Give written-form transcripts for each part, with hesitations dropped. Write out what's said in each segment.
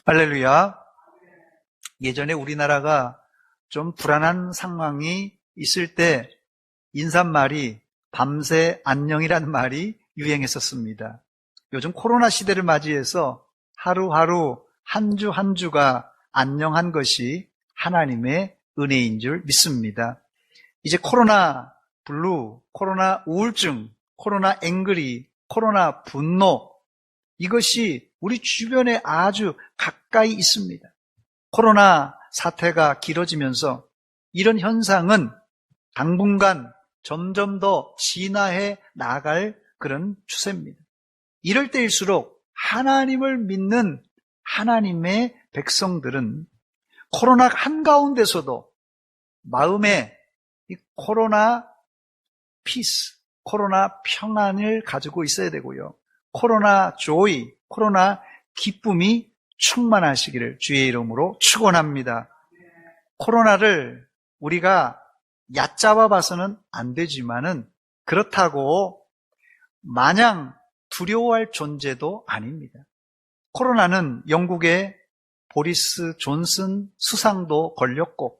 할렐루야. 예전에 우리나라가 좀 불안한 상황이 있을 때 인사말이 밤새 안녕이라는 말이 유행했었습니다. 요즘 코로나 시대를 맞이해서 하루하루 한 주 한 주가 안녕한 것이 하나님의 은혜인 줄 믿습니다. 이제 코로나 블루, 코로나 우울증, 코로나 앵그리, 코로나 분노, 이것이 우리 주변에 아주 가까이 있습니다. 코로나 사태가 길어지면서 이런 현상은 당분간 점점 더 진화해 나갈 그런 추세입니다. 이럴 때일수록 하나님을 믿는 하나님의 백성들은 코로나 한가운데서도 마음에 이 코로나 피스, 코로나 평안을 가지고 있어야 되고요. 코로나 조이, 코로나 기쁨이 충만하시기를 주의 이름으로 축원합니다. 코로나를 우리가 얕잡아 봐서는 안 되지만은 그렇다고 마냥 두려워할 존재도 아닙니다. 코로나는 영국의 보리스 존슨 수상도 걸렸고,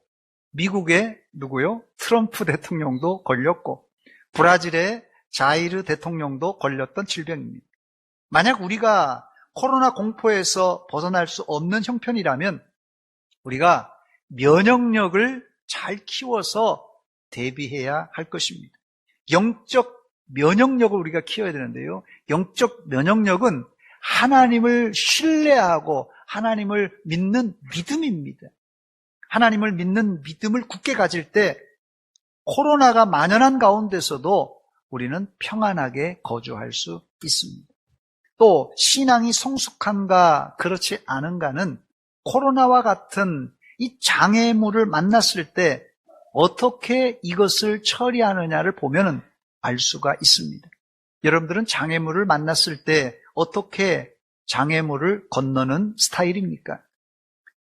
미국의 누구요? 트럼프 대통령도 걸렸고, 브라질의 자이르 대통령도 걸렸던 질병입니다. 만약 우리가 코로나 공포에서 벗어날 수 없는 형편이라면 우리가 면역력을 잘 키워서 대비해야 할 것입니다. 영적 면역력을 우리가 키워야 되는데요. 영적 면역력은 하나님을 신뢰하고 하나님을 믿는 믿음입니다. 하나님을 믿는 믿음을 굳게 가질 때 코로나가 만연한 가운데서도 우리는 평안하게 거주할 수 있습니다. 또 신앙이 성숙한가 그렇지 않은가는 코로나와 같은 이 장애물을 만났을 때 어떻게 이것을 처리하느냐를 보면 알 수가 있습니다. 여러분들은 장애물을 만났을 때 어떻게 장애물을 건너는 스타일입니까?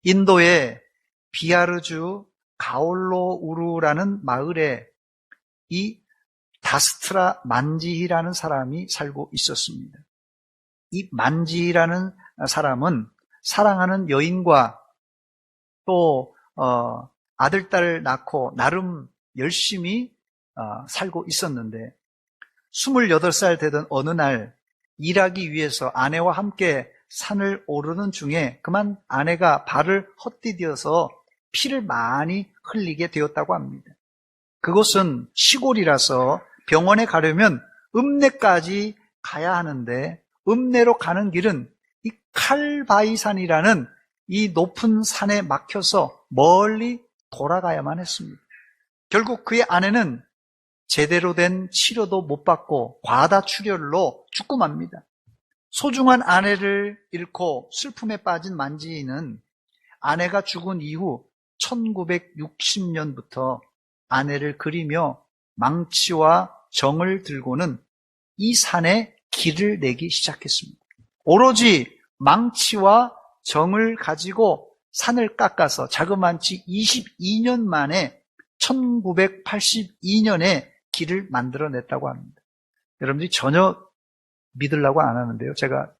인도의 비하르주 가올로우루라는 마을에 이 다스트라 만지히라는 사람이 살고 있었습니다. 이 만지히라는 사람은 사랑하는 여인과 또 아들, 딸을 낳고 나름 열심히 살고 있었는데 28살 되던 어느 날 일하기 위해서 아내와 함께 산을 오르는 중에 그만 아내가 발을 헛디뎌서 피를 많이 흘리게 되었다고 합니다. 그곳은 시골이라서 병원에 가려면 읍내까지 가야 하는데 읍내로 가는 길은 이 칼바이산이라는 이 높은 산에 막혀서 멀리 돌아가야만 했습니다. 결국 그의 아내는 제대로 된 치료도 못 받고 과다출혈로 죽고 맙니다. 소중한 아내를 잃고 슬픔에 빠진 만지이는 아내가 죽은 이후 1960년부터 아내를 그리며 망치와 정을 들고는 이 산에 길을 내기 시작했습니다. 오로지 망치와 정을 가지고 산을 깎아서 자그마치 22년 만에 1982년에 길을 만들어냈다고 합니다. 여러분들이 전혀 믿으려고 안 하는데요. 제가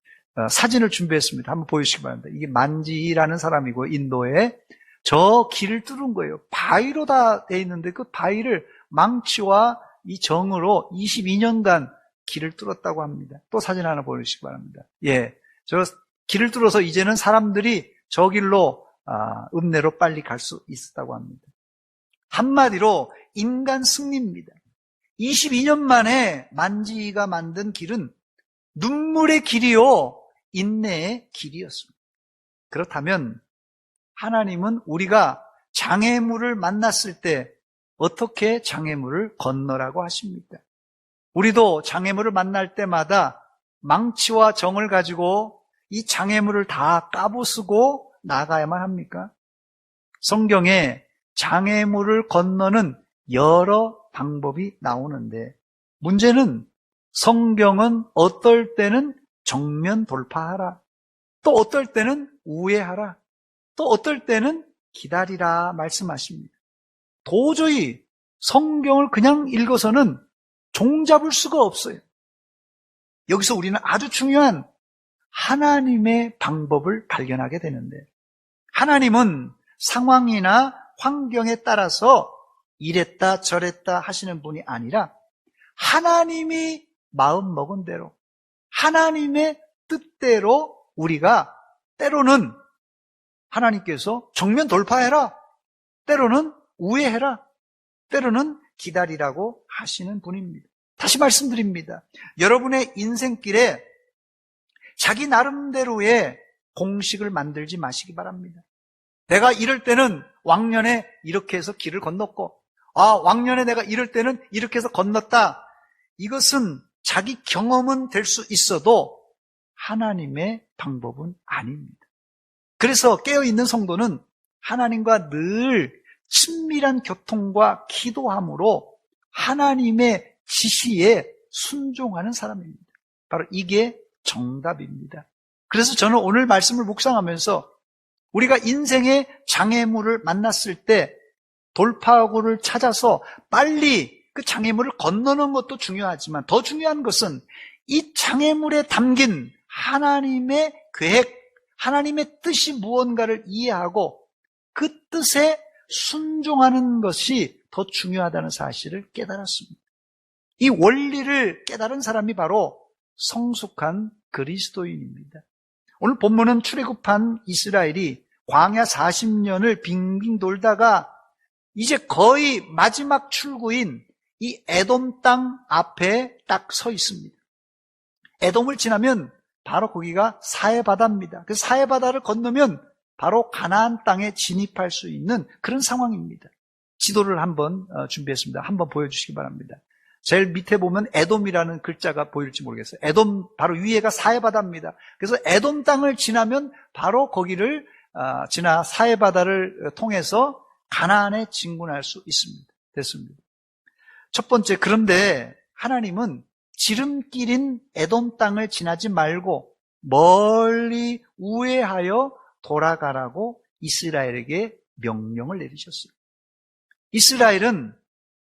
사진을 준비했습니다. 한번 보여주시기 바랍니다. 이게 만지라는 사람이고 인도에 저 길을 뚫은 거예요. 바위로 다 돼 있는데 그 바위를 망치와 이 정으로 22년간 길을 뚫었다고 합니다. 또 사진 하나 보여주시기 바랍니다. 예, 저 길을 뚫어서 이제는 사람들이 저 길로 읍내로 빨리 갈 수 있었다고 합니다. 한마디로 인간 승리입니다. 22년 만에 만지가 만든 길은 눈물의 길이요, 인내의 길이었습니다. 그렇다면 하나님은 우리가 장애물을 만났을 때 어떻게 장애물을 건너라고 하십니까? 우리도 장애물을 만날 때마다 망치와 정을 가지고 이 장애물을 다 까부수고 나가야만 합니까? 성경에 장애물을 건너는 여러 방법이 나오는데 문제는 성경은 어떨 때는 정면 돌파하라, 또 어떨 때는 우회하라, 또 어떨 때는 기다리라 말씀하십니다. 도저히 성경을 그냥 읽어서는 종잡을 수가 없어요. 여기서 우리는 아주 중요한 하나님의 방법을 발견하게 되는데, 하나님은 상황이나 환경에 따라서 이랬다 저랬다 하시는 분이 아니라 하나님이 마음 먹은 대로, 하나님의 뜻대로 우리가 때로는 하나님께서 정면 돌파해라, 때로는 우회해라, 때로는 기다리라고 하시는 분입니다. 다시 말씀드립니다. 여러분의 인생길에 자기 나름대로의 공식을 만들지 마시기 바랍니다. 내가 이럴 때는 왕년에 이렇게 해서 길을 건넜고, 왕년에 내가 이럴 때는 이렇게 해서 건넜다. 이것은 자기 경험은 될 수 있어도 하나님의 방법은 아닙니다. 그래서 깨어있는 성도는 하나님과 늘 친밀한 교통과 기도함으로 하나님의 지시에 순종하는 사람입니다. 바로 이게 정답입니다. 그래서 저는 오늘 말씀을 묵상하면서 우리가 인생의 장애물을 만났을 때 돌파구를 찾아서 빨리 그 장애물을 건너는 것도 중요하지만 더 중요한 것은 이 장애물에 담긴 하나님의 계획, 하나님의 뜻이 무언가를 이해하고 그 뜻에 순종하는 것이 더 중요하다는 사실을 깨달았습니다. 이 원리를 깨달은 사람이 바로 성숙한 그리스도인입니다. 오늘 본문은 출애굽한 이스라엘이 광야 40년을 빙빙 돌다가 이제 거의 마지막 출구인 이 에돔 땅 앞에 딱 서 있습니다. 에돔을 지나면 바로 거기가 사해바다입니다. 그 사해바다를 건너면 바로 가나안 땅에 진입할 수 있는 그런 상황입니다. 지도를 한번 준비했습니다. 한번 보여주시기 바랍니다. 제일 밑에 보면 에돔이라는 글자가 보일지 모르겠어요. 에돔 바로 위에가 사해바다입니다. 그래서 에돔 땅을 지나면 바로 거기를 지나 사해바다를 통해서 가나안에 진군할 수 있습니다. 됐습니다. 첫 번째, 그런데 하나님은 지름길인 에돔 땅을 지나지 말고 멀리 우회하여 돌아가라고 이스라엘에게 명령을 내리셨어요. 이스라엘은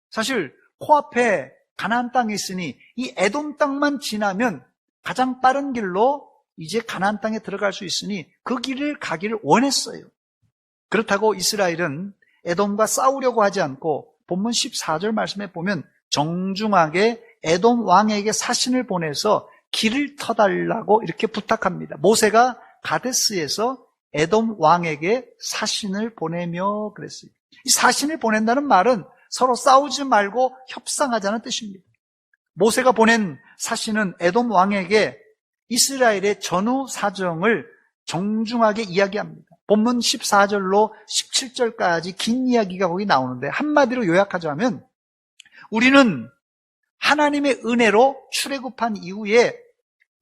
사실 코앞에 가나안 땅이 있으니 이 에돔 땅만 지나면 가장 빠른 길로 이제 가나안 땅에 들어갈 수 있으니 그 길을 가기를 원했어요. 그렇다고 이스라엘은 에돔과 싸우려고 하지 않고 본문 14절 말씀에 보면 정중하게 에돔 왕에게 사신을 보내서 길을 터달라고 이렇게 부탁합니다. 모세가 가데스에서 에돔 왕에게 사신을 보내며 그랬어요. 이 사신을 보낸다는 말은 서로 싸우지 말고 협상하자는 뜻입니다. 모세가 보낸 사신은 에돔 왕에게 이스라엘의 전후 사정을 정중하게 이야기합니다. 본문 14절로 17절까지 긴 이야기가 거기 나오는데 한마디로 요약하자면 우리는 하나님의 은혜로 출애굽한 이후에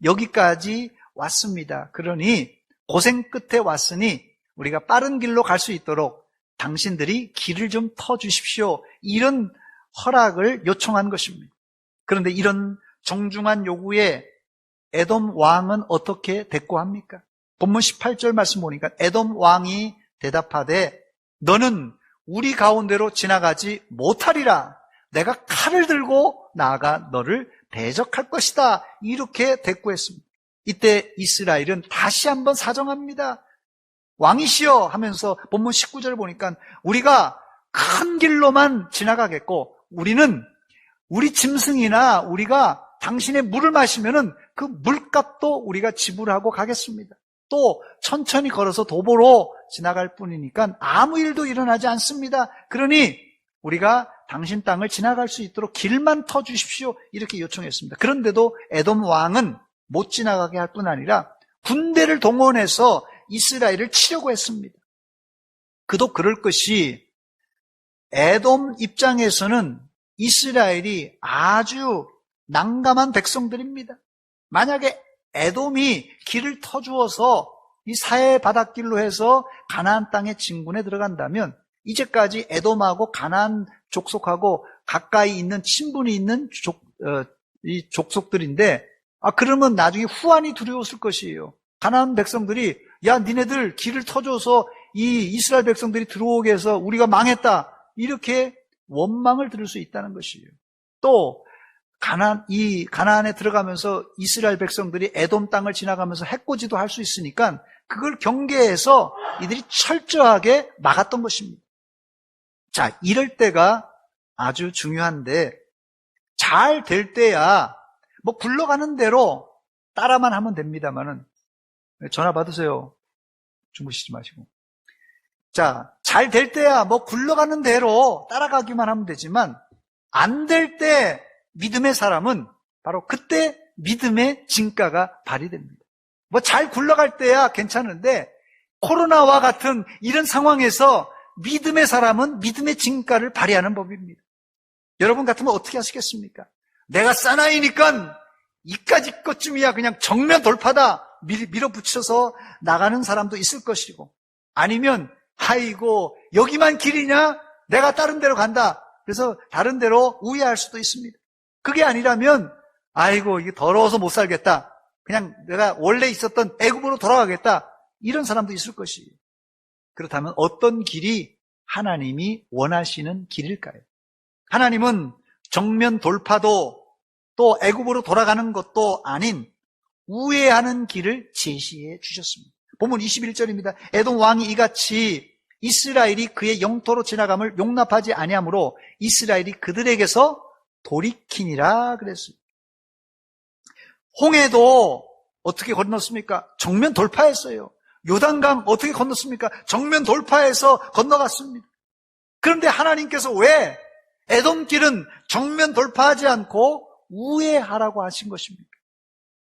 여기까지 왔습니다. 그러니 고생 끝에 왔으니 우리가 빠른 길로 갈 수 있도록 당신들이 길을 좀 터주십시오. 이런 허락을 요청한 것입니다. 그런데 이런 정중한 요구에 에돔 왕은 어떻게 대꾸합니까? 본문 18절 말씀 보니까 에돔 왕이 대답하되 너는 우리 가운데로 지나가지 못하리라. 내가 칼을 들고 나아가 너를 대적할 것이다. 이렇게 대꾸했습니다. 이때 이스라엘은 다시 한번 사정합니다. 왕이시여 하면서 본문 19절 보니까 우리가 큰 길로만 지나가겠고 우리는 우리 짐승이나 우리가 당신의 물을 마시면은 그 물값도 우리가 지불하고 가겠습니다. 또 천천히 걸어서 도보로 지나갈 뿐이니까 아무 일도 일어나지 않습니다. 그러니 우리가 당신 땅을 지나갈 수 있도록 길만 터주십시오. 이렇게 요청했습니다. 그런데도 에돔 왕은 못 지나가게 할 뿐 아니라 군대를 동원해서 이스라엘을 치려고 했습니다. 그도 그럴 것이 에돔 입장에서는 이스라엘이 아주 난감한 백성들입니다. 만약에 에돔이 길을 터주어서 이 사해 바닷길로 해서 가나안 땅의 진군에 들어간다면 이제까지 에돔하고 가나안 족속하고 가까이 있는 친분이 있는 이 족속들인데 그러면 나중에 후환이 두려웠을 것이에요. 가나안 백성들이 야 니네들 길을 터줘서 이 이스라엘 백성들이 들어오게 해서 우리가 망했다 이렇게 원망을 들을 수 있다는 것이에요. 또 가나안에 들어가면서 이스라엘 백성들이 에돔 땅을 지나가면서 해코지도 할 수 있으니까 그걸 경계해서 이들이 철저하게 막았던 것입니다. 자, 이럴 때가 아주 중요한데, 잘 될 때야 뭐 굴러가는 대로 따라만 하면 됩니다만은, 전화 받으세요. 주무시지 마시고. 자, 잘 될 때야 뭐 굴러가는 대로 따라가기만 하면 되지만, 안 될 때 믿음의 사람은 바로 그때 믿음의 진가가 발휘됩니다. 뭐 잘 굴러갈 때야 괜찮은데, 코로나와 같은 이런 상황에서 믿음의 사람은 믿음의 진가를 발휘하는 법입니다. 여러분 같으면 어떻게 하시겠습니까? 내가 사나이니까 이까지 것쯤이야 그냥 정면 돌파다 밀어붙여서 나가는 사람도 있을 것이고, 아니면 아이고 여기만 길이냐, 내가 다른 데로 간다, 그래서 다른 데로 우회할 수도 있습니다. 그게 아니라면 아이고 이게 더러워서 못 살겠다, 그냥 내가 원래 있었던 애굽으로 돌아가겠다, 이런 사람도 있을 것이에요. 그렇다면 어떤 길이 하나님이 원하시는 길일까요? 하나님은 정면 돌파도 또 애굽으로 돌아가는 것도 아닌 우회하는 길을 제시해 주셨습니다. 본문 21절입니다. 에돔 왕이 이같이 이스라엘이 그의 영토로 지나감을 용납하지 아니하므로 이스라엘이 그들에게서 돌이키니라 그랬습니다. 홍해도 어떻게 건넜습니까? 정면 돌파했어요. 요단강 어떻게 건넜습니까? 정면 돌파해서 건너갔습니다. 그런데 하나님께서 왜 에돔길은 정면 돌파하지 않고 우회하라고 하신 것입니까?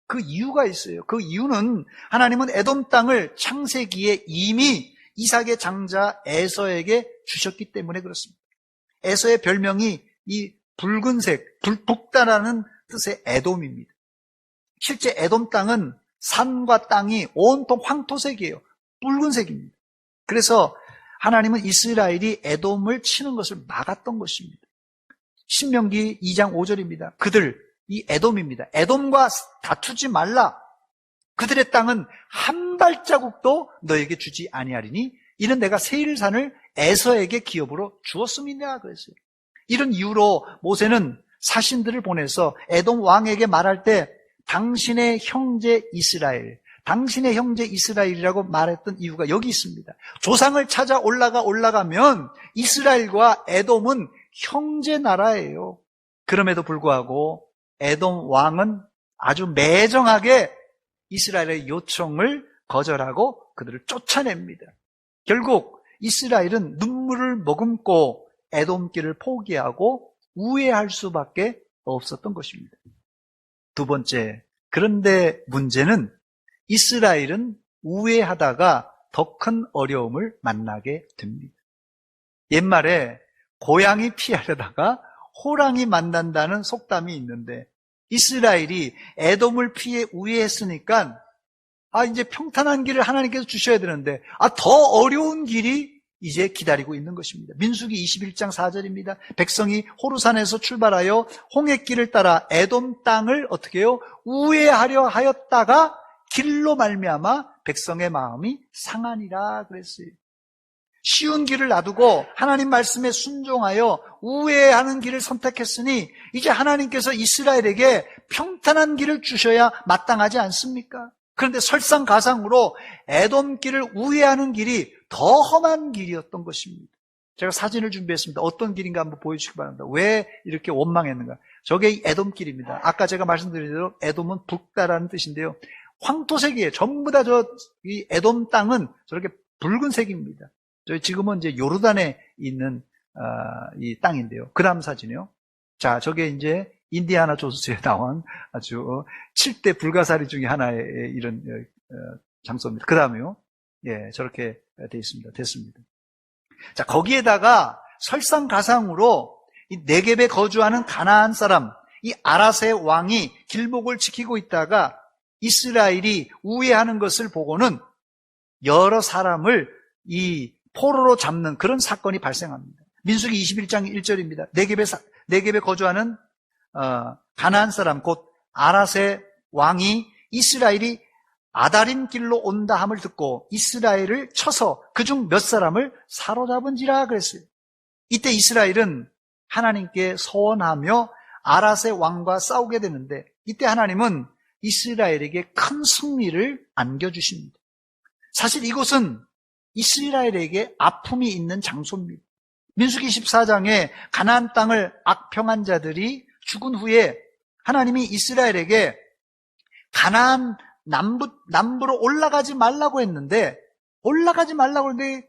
그 이유가 있어요. 그 이유는 하나님은 에돔 땅을 창세기에 이미 이삭의 장자 에서에게 주셨기 때문에 그렇습니다. 에서의 별명이 이 붉은색, 북다라는 뜻의 에돔입니다. 실제 에돔 땅은 산과 땅이 온통 황토색이에요. 붉은색입니다. 그래서 하나님은 이스라엘이 에돔을 치는 것을 막았던 것입니다. 신명기 2장 5절입니다. 그들, 이 에돔입니다. 에돔과 다투지 말라. 그들의 땅은 한 발자국도 너에게 주지 아니하리니 이는 내가 세일산을 에서에게 기업으로 주었음이냐 그랬어요. 이런 이유로 모세는 사신들을 보내서 에돔 왕에게 말할 때 당신의 형제 이스라엘, 당신의 형제 이스라엘이라고 말했던 이유가 여기 있습니다. 조상을 찾아 올라가면 이스라엘과 에돔은 형제 나라예요. 그럼에도 불구하고 에돔 왕은 아주 매정하게 이스라엘의 요청을 거절하고 그들을 쫓아냅니다. 결국 이스라엘은 눈물을 머금고 에돔길을 포기하고 우회할 수밖에 없었던 것입니다. 두 번째, 그런데 문제는 이스라엘은 우회하다가 더 큰 어려움을 만나게 됩니다. 옛말에 고양이 피하려다가 호랑이 만난다는 속담이 있는데, 이스라엘이 에돔을 피해 우회했으니까 이제 평탄한 길을 하나님께서 주셔야 되는데 더 어려운 길이 이제 기다리고 있는 것입니다. 민수기 21장 4절입니다. 백성이 호르산에서 출발하여 홍해길을 따라 에돔 땅을 어떻게 해요? 우회하려 하였다가 길로 말미암아 백성의 마음이 상하니라 그랬어요. 쉬운 길을 놔두고 하나님 말씀에 순종하여 우회하는 길을 선택했으니 이제 하나님께서 이스라엘에게 평탄한 길을 주셔야 마땅하지 않습니까? 그런데 설상가상으로 에돔 길을 우회하는 길이 더 험한 길이었던 것입니다. 제가 사진을 준비했습니다. 어떤 길인가 한번 보여주시기 바랍니다. 왜 이렇게 원망했는가? 저게 에돔 길입니다. 아까 제가 말씀드린 대로 에돔은 북다라는 뜻인데요. 황토색이에요. 전부 다 이 에돔 땅은 저렇게 붉은색입니다. 저희 지금은 이제 요르단에 있는 이 땅인데요. 그 다음 사진이요. 자, 저게 이제 인디아나 존스에 나온 아주 7대 불가사리 중에 하나의 이런 장소입니다. 그 다음에요. 예, 저렇게 돼 있습니다. 됐습니다. 자, 거기에다가 설상가상으로 이 네겝에 거주하는 가나안 사람, 이 아라세 왕이 길목을 지키고 있다가 이스라엘이 우회하는 것을 보고는 여러 사람을 이 포로로 잡는 그런 사건이 발생합니다. 민수기 21장 1절입니다. 네겝에 거주하는 가나안 사람 곧 아라세 왕이 이스라엘이 아다림 길로 온다 함을 듣고 이스라엘을 쳐서 그중 몇 사람을 사로잡은지라 그랬어요. 이때 이스라엘은 하나님께 서원하며 아랏의 왕과 싸우게 되는데 이때 하나님은 이스라엘에게 큰 승리를 안겨주십니다. 사실 이곳은 이스라엘에게 아픔이 있는 장소입니다. 민수기 14장에 가나안 땅을 악평한 자들이 죽은 후에 하나님이 이스라엘에게 가나안 남부로 올라가지 말라고 했는데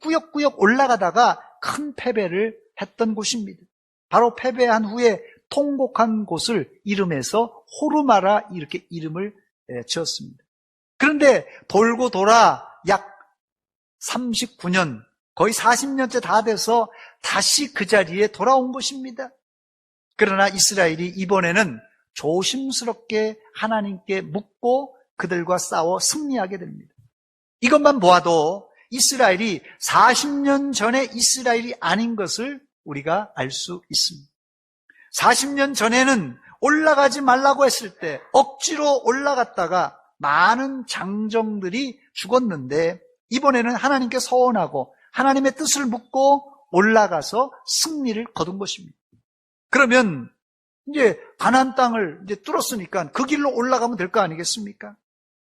꾸역꾸역 올라가다가 큰 패배를 했던 곳입니다. 바로 패배한 후에 통곡한 곳을 이름해서 호르마라 이렇게 이름을 지었습니다. 그런데 돌고 돌아 약 39년, 거의 40년째 다 돼서 다시 그 자리에 돌아온 것입니다. 그러나 이스라엘이 이번에는 조심스럽게 하나님께 묻고 그들과 싸워 승리하게 됩니다. 이것만 보아도 이스라엘이 40년 전의 이스라엘이 아닌 것을 우리가 알 수 있습니다. 40년 전에는 올라가지 말라고 했을 때 억지로 올라갔다가 많은 장정들이 죽었는데 이번에는 하나님께 서원하고 하나님의 뜻을 묻고 올라가서 승리를 거둔 것입니다. 그러면 이제 가나안 땅을 이제 뚫었으니까 그 길로 올라가면 될 거 아니겠습니까?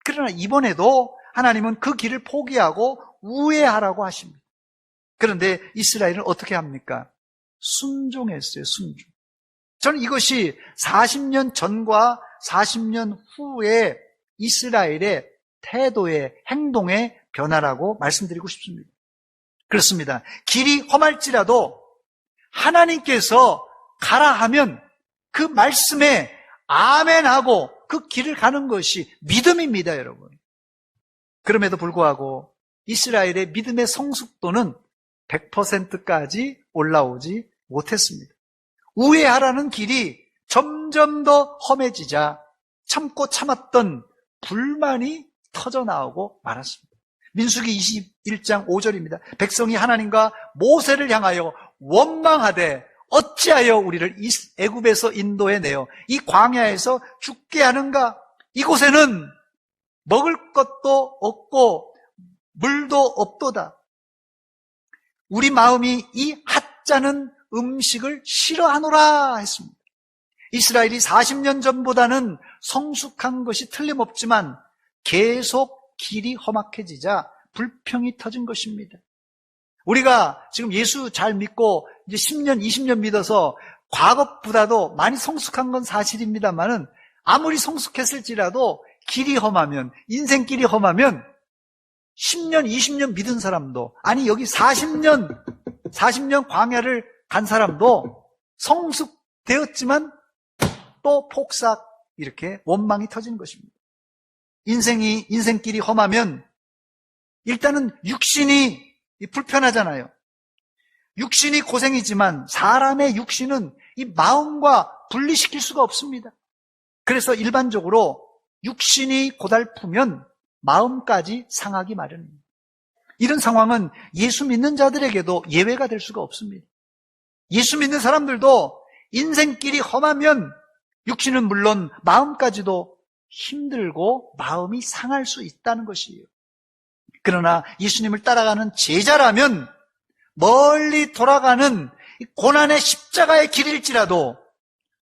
그러나 이번에도 하나님은 그 길을 포기하고 우회하라고 하십니다. 그런데 이스라엘은 어떻게 합니까? 순종했어요, 순종. 저는 이것이 40년 전과 40년 후에 이스라엘의 태도의 행동의 변화라고 말씀드리고 싶습니다. 그렇습니다. 길이 험할지라도 하나님께서 가라 하면 그 말씀에 아멘하고 그 길을 가는 것이 믿음입니다, 여러분. 그럼에도 불구하고 이스라엘의 믿음의 성숙도는 100%까지 올라오지 못했습니다. 우회하라는 길이 점점 더 험해지자 참고 참았던 불만이 터져나오고 말았습니다. 민수기 21장 5절입니다. 백성이 하나님과 모세를 향하여 원망하되 어찌하여 우리를 애굽에서 인도해내어 이 광야에서 죽게 하는가? 이곳에는 먹을 것도 없고 물도 없도다. 우리 마음이 이 핫짜는 음식을 싫어하노라 했습니다. 이스라엘이 40년 전보다는 성숙한 것이 틀림없지만 계속 길이 험악해지자 불평이 터진 것입니다. 우리가 지금 예수 잘 믿고 이제 10년, 20년 믿어서 과거보다도 많이 성숙한 건 사실입니다만은 아무리 성숙했을지라도 길이 험하면, 인생길이 험하면 10년, 20년 믿은 사람도, 아니 여기 40년 광야를 간 사람도 성숙되었지만 또 폭삭 이렇게 원망이 터지는 것입니다. 인생길이 험하면 일단은 육신이 불편하잖아요. 육신이 고생이지만 사람의 육신은 이 마음과 분리시킬 수가 없습니다. 그래서 일반적으로 육신이 고달프면 마음까지 상하기 마련입니다. 이런 상황은 예수 믿는 자들에게도 예외가 될 수가 없습니다. 예수 믿는 사람들도 인생길이 험하면 육신은 물론 마음까지도 힘들고 마음이 상할 수 있다는 것이에요. 그러나 예수님을 따라가는 제자라면 멀리 돌아가는 고난의 십자가의 길일지라도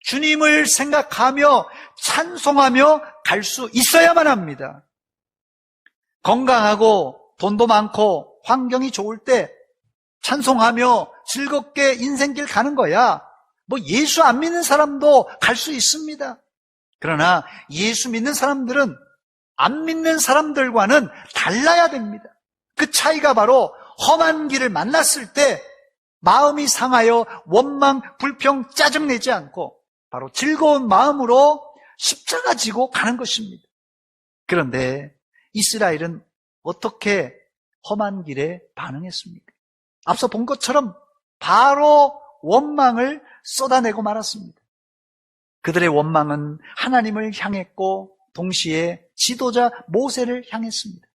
주님을 생각하며 찬송하며 갈 수 있어야만 합니다. 건강하고 돈도 많고 환경이 좋을 때 찬송하며 즐겁게 인생길 가는 거야. 뭐 예수 안 믿는 사람도 갈 수 있습니다. 그러나 예수 믿는 사람들은 안 믿는 사람들과는 달라야 됩니다. 그 차이가 바로 험한 길을 만났을 때 마음이 상하여 원망, 불평, 짜증내지 않고 바로 즐거운 마음으로 십자가 지고 가는 것입니다. 그런데 이스라엘은 어떻게 험한 길에 반응했습니까? 앞서 본 것처럼 바로 원망을 쏟아내고 말았습니다. 그들의 원망은 하나님을 향했고 동시에 지도자 모세를 향했습니다.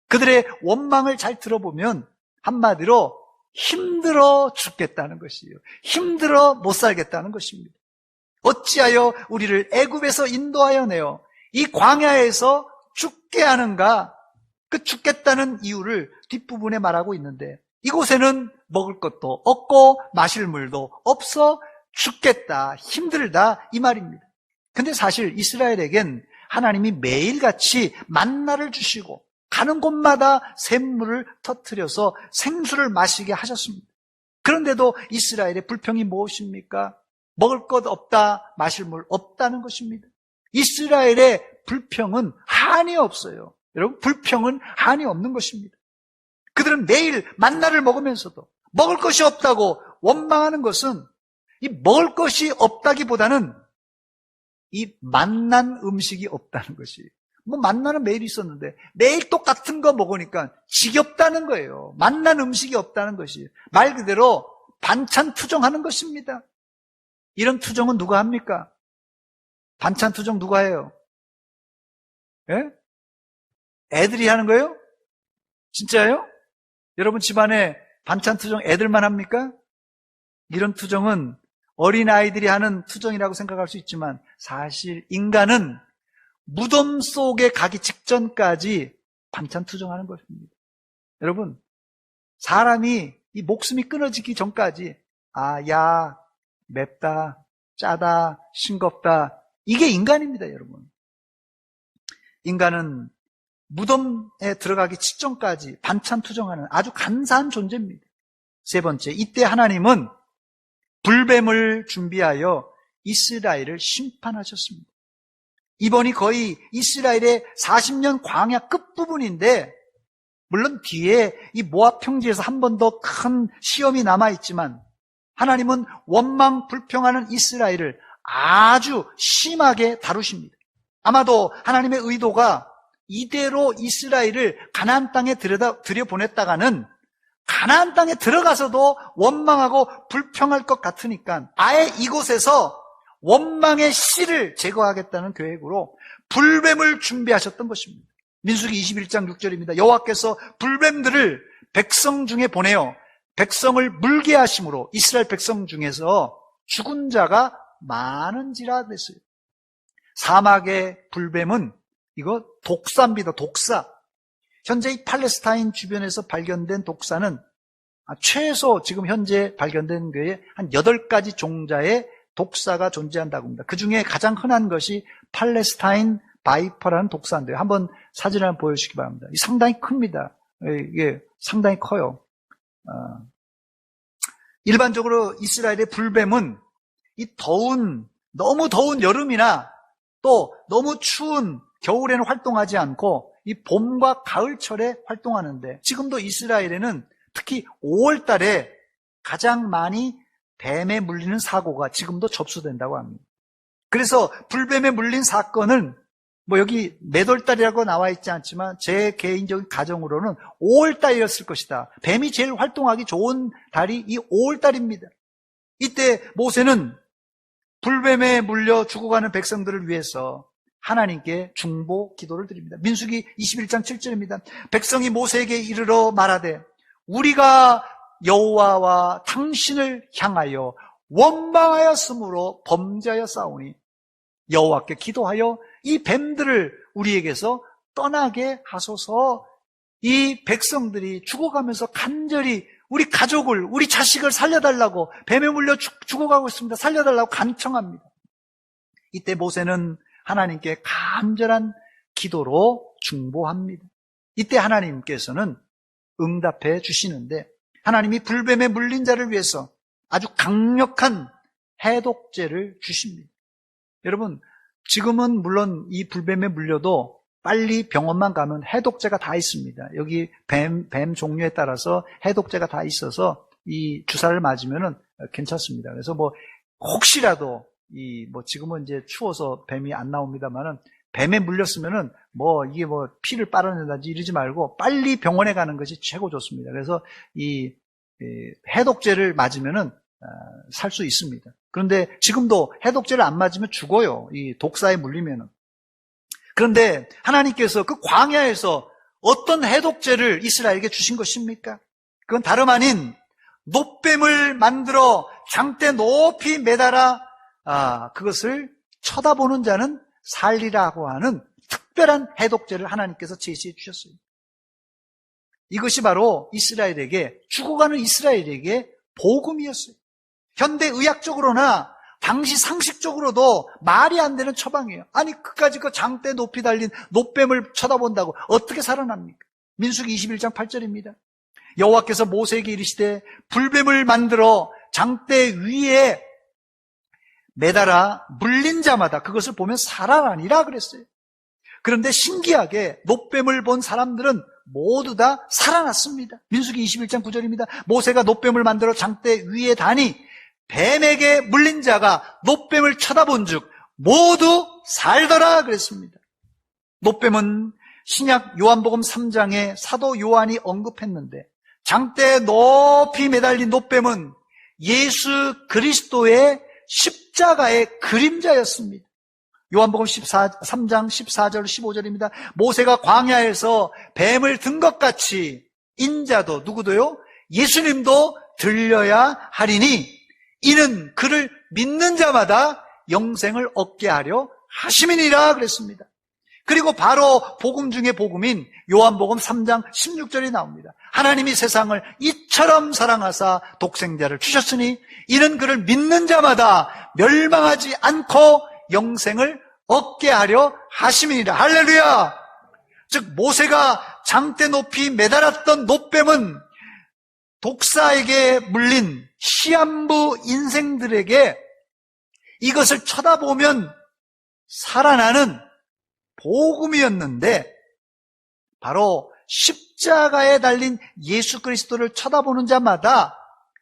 그들의 원망을 잘 들어보면 한마디로 힘들어 죽겠다는 것이에요. 힘들어 못 살겠다는 것입니다. 어찌하여 우리를 애굽에서 인도하여 내어 이 광야에서 죽게 하는가? 그 죽겠다는 이유를 뒷부분에 말하고 있는데 이곳에는 먹을 것도 없고 마실 물도 없어 죽겠다, 힘들다 이 말입니다. 근데 사실 이스라엘에겐 하나님이 매일같이 만나를 주시고 가는 곳마다 샘물을 터뜨려서 생수를 마시게 하셨습니다. 그런데도 이스라엘의 불평이 무엇입니까? 먹을 것 없다, 마실 물 없다는 것입니다. 이스라엘의 불평은 한이 없어요. 여러분, 불평은 한이 없는 것입니다. 그들은 매일 만나를 먹으면서도 먹을 것이 없다고 원망하는 것은 이 먹을 것이 없다기보다는 이 만난 음식이 없다는 것이, 뭐 만나는 매일 있었는데 매일 똑같은 거 먹으니까 지겹다는 거예요. 만난 음식이 없다는 것이 말 그대로 반찬 투정하는 것입니다. 이런 투정은 누가 합니까? 반찬 투정 누가 해요? 예? 애들이 하는 거예요? 진짜요? 여러분 집안에 반찬 투정 애들만 합니까? 이런 투정은 어린아이들이 하는 투정이라고 생각할 수 있지만 사실 인간은 무덤 속에 가기 직전까지 반찬 투정하는 것입니다. 여러분, 사람이 이 목숨이 끊어지기 전까지 야, 맵다, 짜다, 싱겁다, 이게 인간입니다, 여러분. 인간은 무덤에 들어가기 직전까지 반찬 투정하는 아주 간사한 존재입니다. 세 번째, 이때 하나님은 불뱀을 준비하여 이스라엘을 심판하셨습니다. 이번이 거의 이스라엘의 40년 광야 끝부분인데, 물론 뒤에 이 모압 평지에서 한 번 더 큰 시험이 남아있지만 하나님은 원망 불평하는 이스라엘을 아주 심하게 다루십니다. 아마도 하나님의 의도가 이대로 이스라엘을 가나안 땅에 들여보냈다가는 가나안 땅에 들어가서도 원망하고 불평할 것 같으니까 아예 이곳에서 원망의 씨를 제거하겠다는 계획으로 불뱀을 준비하셨던 것입니다. 민수기 21장 6절입니다. 여호와께서 불뱀들을 백성 중에 보내어 백성을 물게 하심으로 이스라엘 백성 중에서 죽은 자가 많은지라 됐어요. 사막의 불뱀은 이거 독사입니다. 독사. 현재 이 팔레스타인 주변에서 발견된 독사는 최소 지금 현재 발견된 거에 한 8가지 종자의 독사가 존재한다고 합니다. 그 중에 가장 흔한 것이 팔레스타인 바이퍼라는 독사인데요. 한번 사진을 한번 보여주시기 바랍니다. 이 상당히 큽니다. 이게 상당히 커요. 일반적으로 이스라엘의 불뱀은 이 너무 더운 여름이나 또 너무 추운 겨울에는 활동하지 않고 이 봄과 가을철에 활동하는데, 지금도 이스라엘에는 특히 5월 달에 가장 많이 뱀에 물리는 사고가 지금도 접수된다고 합니다. 그래서 불뱀에 물린 사건은 뭐 여기 몇 월 달이라고 나와 있지 않지만 제 개인적인 가정으로는 5월 달이었을 것이다. 뱀이 제일 활동하기 좋은 달이 이 5월 달입니다. 이때 모세는 불뱀에 물려 죽어가는 백성들을 위해서 하나님께 중보 기도를 드립니다. 민수기 21장 7절입니다. 백성이 모세에게 이르러 말하되 우리가 여호와와 당신을 향하여 원망하였으므로 범죄하였사오니 여호와께 기도하여 이 뱀들을 우리에게서 떠나게 하소서. 이 백성들이 죽어가면서 간절히 우리 가족을, 우리 자식을 살려달라고, 뱀에 물려 죽어가고 있습니다. 살려달라고 간청합니다. 이때 모세는 하나님께 간절한 기도로 중보합니다. 이때 하나님께서는 응답해 주시는데, 하나님이 불뱀에 물린 자를 위해서 아주 강력한 해독제를 주십니다. 여러분, 지금은 물론 이 불뱀에 물려도 빨리 병원만 가면 해독제가 다 있습니다. 여기 뱀 종류에 따라서 해독제가 다 있어서 이 주사를 맞으면은 괜찮습니다. 그래서 뭐 혹시라도 지금은 이제 추워서 뱀이 안 나옵니다만은 뱀에 물렸으면은 이게 피를 빨아낸다든지 이러지 말고 빨리 병원에 가는 것이 최고 좋습니다. 그래서 이 해독제를 맞으면은 살 수 있습니다. 그런데 지금도 해독제를 안 맞으면 죽어요. 이 독사에 물리면은. 그런데 하나님께서 그 광야에서 어떤 해독제를 이스라엘에게 주신 것입니까? 그건 다름 아닌 놋뱀을 만들어 장대 높이 매달아 그것을 쳐다보는 자는 살리라고 하는 특별한 해독제를 하나님께서 제시해 주셨어요. 이것이 바로 이스라엘에게, 죽어가는 이스라엘에게 복음이었어요. 현대의학적으로나 당시 상식적으로도 말이 안 되는 처방이에요. 아니 그까지 그 장대 높이 달린 노뱀을 쳐다본다고 어떻게 살아납니까? 민수기 21장 8절입니다. 여호와께서 모세에게 이르시되 불뱀을 만들어 장대 위에 매달아 물린 자마다 그것을 보면 살아나니라 그랬어요. 그런데 신기하게 노뱀을 본 사람들은 모두 다 살아났습니다. 민수기 21장 9절입니다. 모세가 노뱀을 만들어 장대 위에 다니 뱀에게 물린 자가 노뱀을 쳐다본 즉 모두 살더라 그랬습니다. 노뱀은 신약 요한복음 3장에 사도 요한이 언급했는데 장대에 높이 매달린 노뱀은 예수 그리스도의 십자가의 그림자였습니다. 요한복음 3장 14절 15절입니다. 모세가 광야에서 뱀을 든 것 같이 인자도 누구도요? 예수님도 들려야 하리니 이는 그를 믿는 자마다 영생을 얻게 하려 하심이니라 그랬습니다. 그리고 바로 복음 중에 복음인 요한복음 3장 16절이 나옵니다. 하나님이 세상을 이처럼 사랑하사 독생자를 주셨으니 이는 그를 믿는 자마다 멸망하지 않고 영생을 얻게 하려 하심이니라. 할렐루야! 즉 모세가 장대 높이 매달았던 노뱀은 독사에게 물린 시한부 인생들에게 이것을 쳐다보면 살아나는 복음이었는데 바로 십자가에 달린 예수 그리스도를 쳐다보는 자마다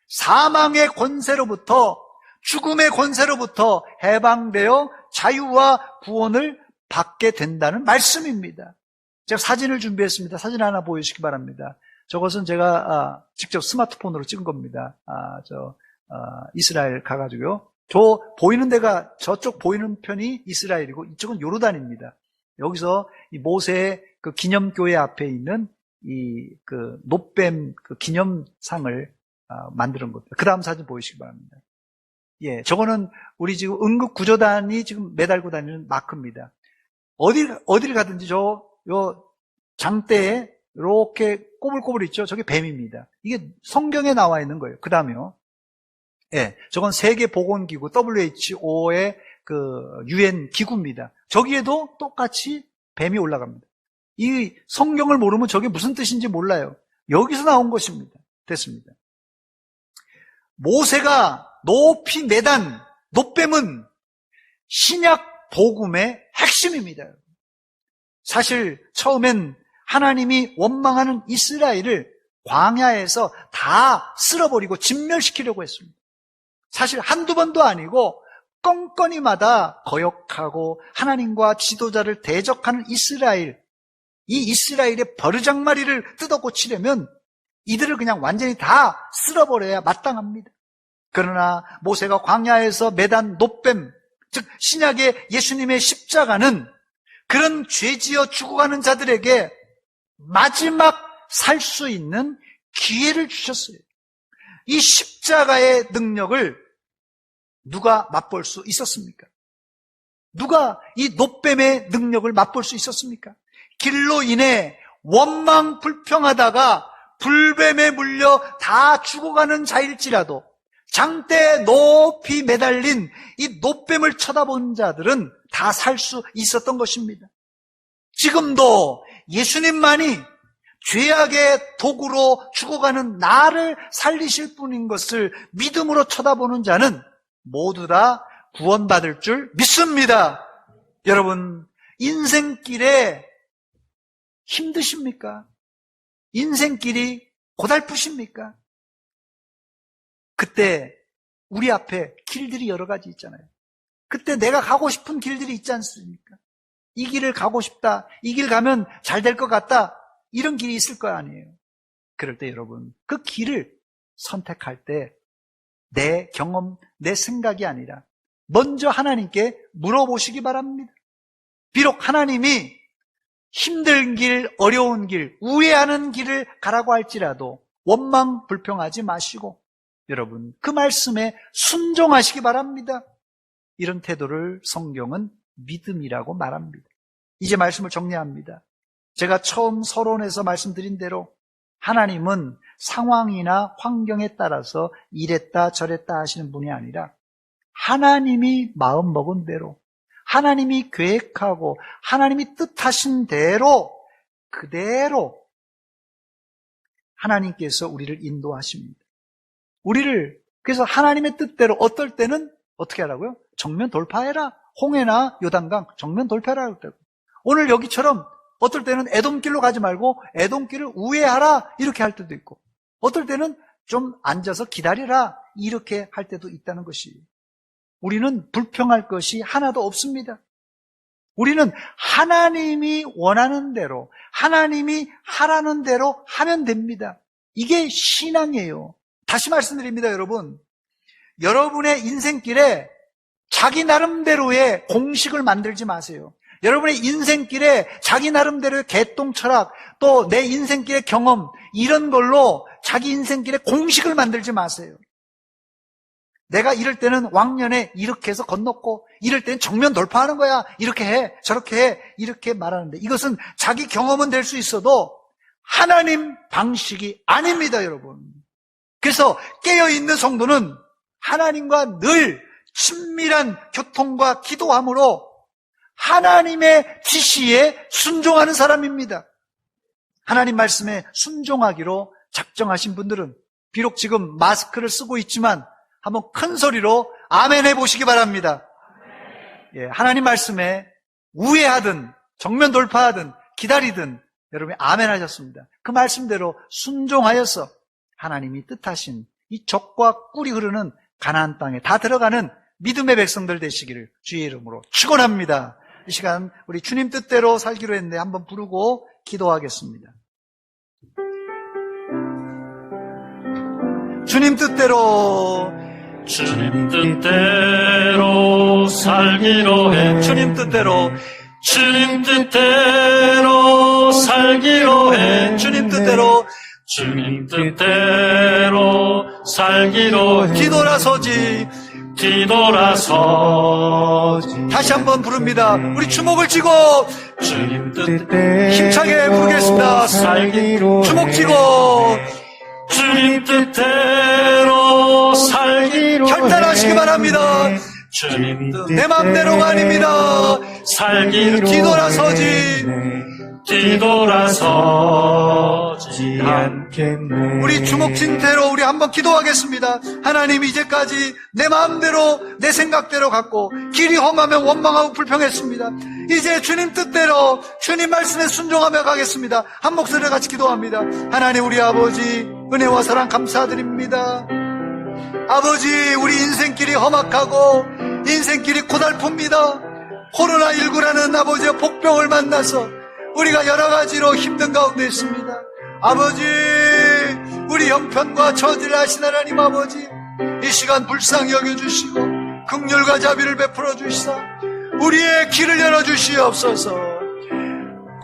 사망의 권세로부터 죽음의 권세로부터 해방되어 자유와 구원을 받게 된다는 말씀입니다. 제가 사진을 준비했습니다. 사진 하나 보여주시기 바랍니다. 저것은 제가 직접 스마트폰으로 찍은 겁니다. 이스라엘 가가지고요. 저 보이는 데가 저쪽 보이는 편이 이스라엘이고 이쪽은 요르단입니다. 여기서 이 모세의 그 기념교회 앞에 있는 이 그 노뱀 그 기념상을 만드는 겁니다. 그 다음 사진 보여주시기 바랍니다. 예, 저거는 우리 지금 응급구조단이 지금 매달고 다니는 마크입니다. 어딜 가든지 요 장대에 이렇게 꼬불꼬불 있죠? 저게 뱀입니다. 이게 성경에 나와 있는 거예요. 그 다음에요. 예, 저건 세계보건기구 WHO의 그 UN 기구입니다. 저기에도 똑같이 뱀이 올라갑니다. 이 성경을 모르면 저게 무슨 뜻인지 몰라요. 여기서 나온 것입니다. 됐습니다. 모세가 높이 매단 노뱀은 신약 복음의 핵심입니다. 사실 처음엔 하나님이 원망하는 이스라엘을 광야에서 다 쓸어버리고 진멸시키려고 했습니다. 사실 한두 번도 아니고 건건이마다 거역하고 하나님과 지도자를 대적하는 이스라엘, 이 이스라엘의 버르장마리를 뜯어 고치려면 이들을 그냥 완전히 다 쓸어버려야 마땅합니다. 그러나 모세가 광야에서 매단 노뱀, 즉 신약의 예수님의 십자가는 그런 죄지어 죽어가는 자들에게 마지막 살 수 있는 기회를 주셨어요. 이 십자가의 능력을 누가 맛볼 수 있었습니까? 누가 이 노뱀의 능력을 맛볼 수 있었습니까? 길로 인해 원망 불평하다가 불뱀에 물려 다 죽어가는 자일지라도 장대에 높이 매달린 이 노뱀을 쳐다본 자들은 다 살 수 있었던 것입니다. 지금도 예수님만이 죄악의 도구로 죽어가는 나를 살리실 분인 것을 믿음으로 쳐다보는 자는 모두 다 구원받을 줄 믿습니다. 여러분, 인생길에 힘드십니까? 인생길이 고달프십니까? 그때 우리 앞에 길들이 여러 가지 있잖아요. 그때 내가 가고 싶은 길들이 있지 않습니까? 이 길을 가고 싶다. 이 길 가면 잘 될 것 같다. 이런 길이 있을 거 아니에요. 그럴 때 여러분, 그 길을 선택할 때 내 경험, 내 생각이 아니라 먼저 하나님께 물어보시기 바랍니다. 비록 하나님이 힘든 길, 어려운 길, 우회하는 길을 가라고 할지라도 원망, 불평하지 마시고 여러분, 그 말씀에 순종하시기 바랍니다. 이런 태도를 성경은 믿음이라고 말합니다. 이제 말씀을 정리합니다. 제가 처음 서론에서 말씀드린 대로 하나님은 상황이나 환경에 따라서 이랬다 저랬다 하시는 분이 아니라 하나님이 마음먹은 대로, 하나님이 계획하고 하나님이 뜻하신 대로 그대로 하나님께서 우리를 인도하십니다. 우리를 그래서 하나님의 뜻대로 어떨 때는 어떻게 하라고요? 정면 돌파해라. 홍해나 요단강 정면 돌파해라 할 때고, 오늘 여기처럼 어떨 때는 에돔길로 가지 말고 에돔길을 우회하라 이렇게 할 때도 있고, 어떨 때는 좀 앉아서 기다리라 이렇게 할 때도 있다는 것이, 우리는 불평할 것이 하나도 없습니다. 우리는 하나님이 원하는 대로, 하나님이 하라는 대로 하면 됩니다. 이게 신앙이에요. 다시 말씀드립니다, 여러분. 여러분의 인생길에 자기 나름대로의 공식을 만들지 마세요. 여러분의 인생길에 자기 나름대로의 개똥 철학, 또 내 인생길의 경험, 이런 걸로 자기 인생길에 공식을 만들지 마세요. 내가 이럴 때는 왕년에 이렇게 해서 건넜고, 이럴 때는 정면 돌파하는 거야. 이렇게 해, 저렇게 해, 이렇게 말하는데, 이것은 자기 경험은 될 수 있어도 하나님 방식이 아닙니다, 여러분. 그래서 깨어있는 성도는 하나님과 늘 친밀한 교통과 기도함으로 하나님의 지시에 순종하는 사람입니다. 하나님 말씀에 순종하기로 작정하신 분들은 비록 지금 마스크를 쓰고 있지만 한번 큰 소리로 아멘 해보시기 바랍니다. 예, 하나님 말씀에 우회하든 정면 돌파하든 기다리든 여러분이 아멘 하셨습니다. 그 말씀대로 순종하여서 하나님이 뜻하신 이 적과 꿀이 흐르는 가나안 땅에 다 들어가는 믿음의 백성들 되시기를 주의 이름으로 축원합니다. 이 시간 우리 주님 뜻대로 살기로 했는데 한번 부르고 기도하겠습니다. 주님 뜻대로, 주님 뜻대로 살기로 해. 주님 뜻대로, 주님 뜻대로 살기로 해. 주님 뜻대로, 주님 뜻대로 살기로 해. 뒤돌아서지. 뒤돌아서지. 다시 한번 부릅니다. 우리 주목을 쥐고 주님 뜻대로 힘차게 부르겠습니다. 살기로 주목 해. 쥐고 주님 뜻대로 살기로 결단하시기 해. 바랍니다. 주님 내 맘대로가 아닙니다. 살기로 뒤돌아서지. 뒤돌아서지 않겠네. 우리 주목진 대로 우리 한번 기도하겠습니다. 하나님, 이제까지 내 마음대로 내 생각대로 갖고 길이 험하면 원망하고 불평했습니다. 이제 주님 뜻대로 주님 말씀에 순종하며 가겠습니다. 한 목소리로 같이 기도합니다. 하나님, 우리 아버지 은혜와 사랑 감사드립니다. 아버지, 우리 인생길이 험악하고 인생길이 고달픕니다. 코로나19라는 아버지의 복병을 만나서 우리가 여러 가지로 힘든 가운데 있습니다. 아버지, 우리 형편과 처지를 아신 하나님 아버지, 이 시간 불쌍히 여겨주시고 긍휼과 자비를 베풀어 주시사 우리의 길을 열어주시옵소서.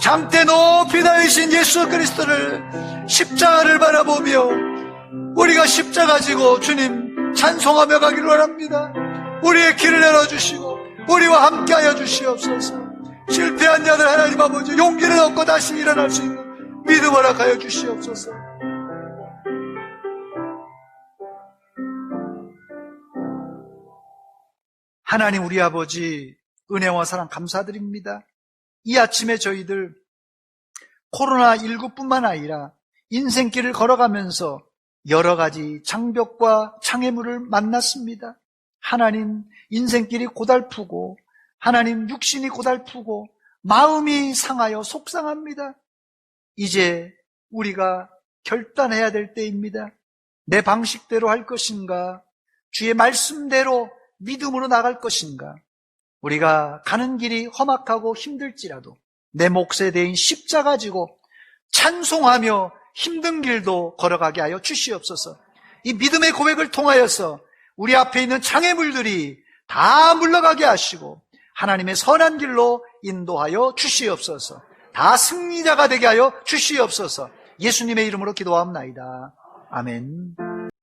장대 높이 다니신 예수 그리스도를, 십자가를 바라보며 우리가 십자가 지고 주님 찬송하며 가기를 원합니다. 우리의 길을 열어주시고 우리와 함께하여 주시옵소서. 실패한 자들 하나님 아버지 용기를 얻고 다시 일어날 수 있는 믿음 허락하여 주시옵소서. 하나님, 우리 아버지 은혜와 사랑 감사드립니다. 이 아침에 저희들 코로나19뿐만 아니라 인생길을 걸어가면서 여러 가지 장벽과 장애물을 만났습니다. 하나님, 인생길이 고달프고 하나님, 육신이 고달프고 마음이 상하여 속상합니다. 이제 우리가 결단해야 될 때입니다. 내 방식대로 할 것인가, 주의 말씀대로 믿음으로 나갈 것인가. 우리가 가는 길이 험악하고 힘들지라도 내 몫에 대인 십자가 지고 찬송하며 힘든 길도 걸어가게 하여 주시옵소서. 이 믿음의 고백을 통하여서 우리 앞에 있는 장애물들이 다 물러가게 하시고 하나님의 선한 길로 인도하여 주시옵소서. 다 승리자가 되게 하여 주시옵소서. 예수님의 이름으로 기도하옵나이다. 아멘.